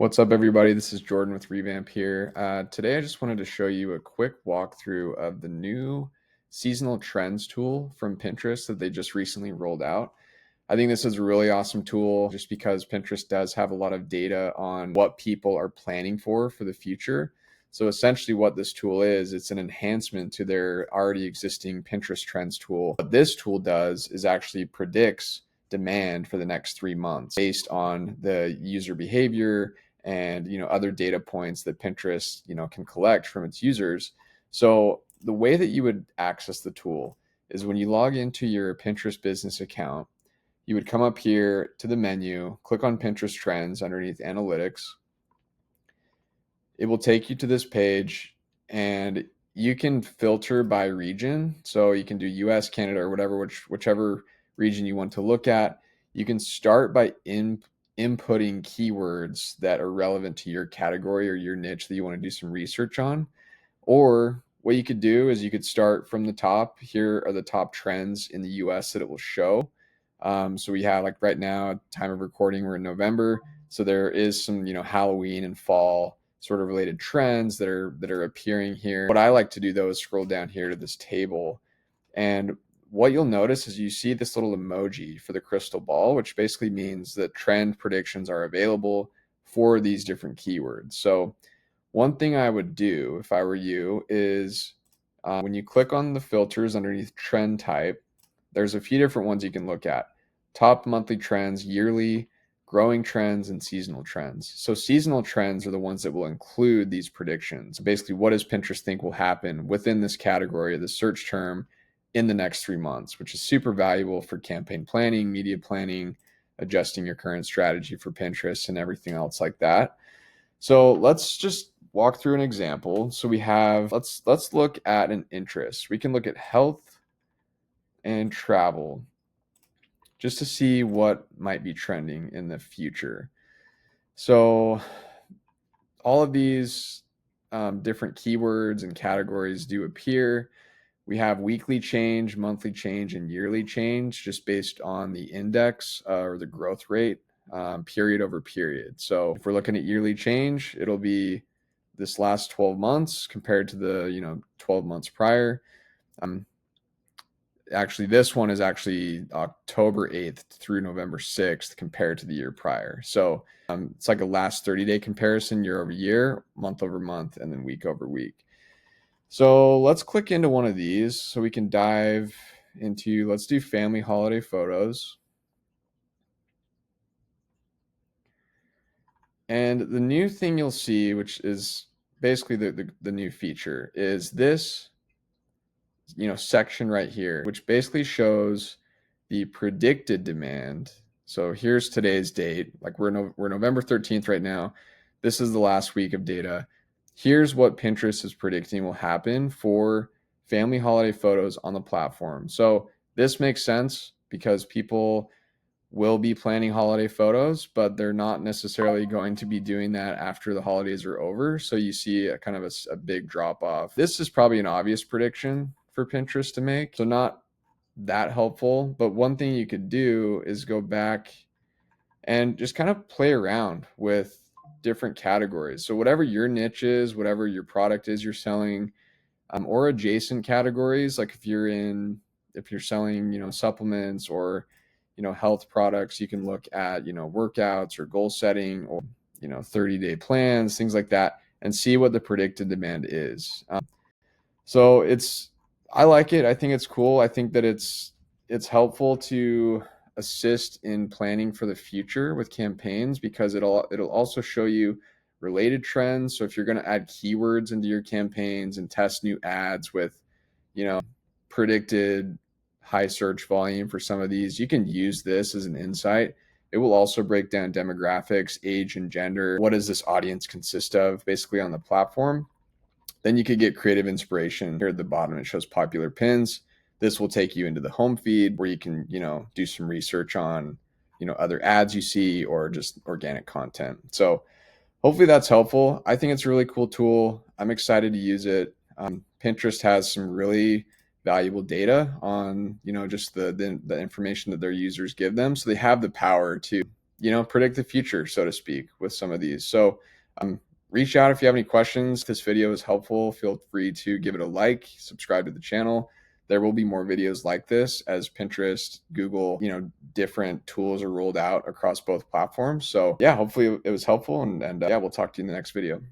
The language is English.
What's up, everybody? This is Jordan with Revamp here. Today, I just wanted to show you a quick walkthrough of the new seasonal trends tool from Pinterest that they just recently rolled out. I think this is a really awesome tool just because Pinterest does have a lot of data on what people are planning for the future. So essentially what this tool is, it's an enhancement to their already existing Pinterest trends tool. What this tool does is actually predicts demand for the next 3 months based on the user behavior and other data points that Pinterest can collect from its users. So the way that you would access the tool is when you log into your Pinterest business account, you would come up here to the menu, click on Pinterest Trends underneath Analytics. It will take you to this page and you can filter by region. So you can do US, Canada, or whichever region you want to look at. You can start by inputting keywords that are relevant to your category or your niche that you want to do some research on. Or what you could do is you could start from the top. Here are the top trends in the US that it will show. So we have, like, right now, time of recording, we're in November. So there is some, Halloween and fall sort of related trends that are appearing here. What I like to do though is scroll down here to this table, and what you'll notice is you see this little emoji for the crystal ball, which basically means that trend predictions are available for these different keywords. So one thing I would do if I were you is when you click on the filters underneath trend type, there's a few different ones you can look at: top monthly trends, yearly, growing trends, and seasonal trends. So seasonal trends are the ones that will include these predictions. Basically, what does Pinterest think will happen within this category, the search term, in the next 3 months, which is super valuable for campaign planning, media planning, adjusting your current strategy for Pinterest, and everything else like that. So let's just walk through an example. So we have, let's look at an interest. We can look at health and travel just to see what might be trending in the future. So all of these different keywords and categories do appear. We have weekly change, monthly change, and yearly change just based on the index or the growth rate, period over period. So if we're looking at yearly change, it'll be this last 12 months compared to the 12 months prior. Actually, this one is actually October 8th through November 6th compared to the year prior. So it's like a last 30-day comparison, year over year, month over month, and then week over week. So let's click into one of these so we can dive into, let's do family holiday photos. And the new thing you'll see, which is basically the new feature, is this section right here, which basically shows the predicted demand. So here's today's date. Like we're November 13th right now. This is the last week of data. Here's what Pinterest is predicting will happen for family holiday photos on the platform. So this makes sense because people will be planning holiday photos, but they're not necessarily going to be doing that after the holidays are over. So you see a kind of a big drop off. This is probably an obvious prediction for Pinterest to make, so not that helpful. But one thing you could do is go back and just kind of play around with different categories. So whatever your niche is, whatever your product is you're selling, or adjacent categories, like if you're selling supplements or health products, you can look at workouts or goal setting or 30-day plans, things like that, and see what the predicted demand is. So I like it. I think it's cool. I think that it's helpful to assist in planning for the future with campaigns because it'll also show you related trends. So if you're going to add keywords into your campaigns and test new ads with predicted high search volume for some of these, you can use this as an insight. It will also break down demographics, age, and gender. What does this audience consist of basically on the platform? Then you could get creative inspiration. Here at the bottom, it shows popular pins. This will take you into the home feed where you can, do some research on, other ads you see or just organic content. So hopefully that's helpful. I think it's a really cool tool. I'm excited to use it. Pinterest has some really valuable data on, just the information that their users give them. So they have the power to, predict the future, so to speak, with some of these. So reach out if you have any questions. If this video is helpful, feel free to give it a like, subscribe to the channel. There will be more videos like this as Pinterest, Google, different tools are rolled out across both platforms. So yeah, hopefully it was helpful, and yeah, we'll talk to you in the next video.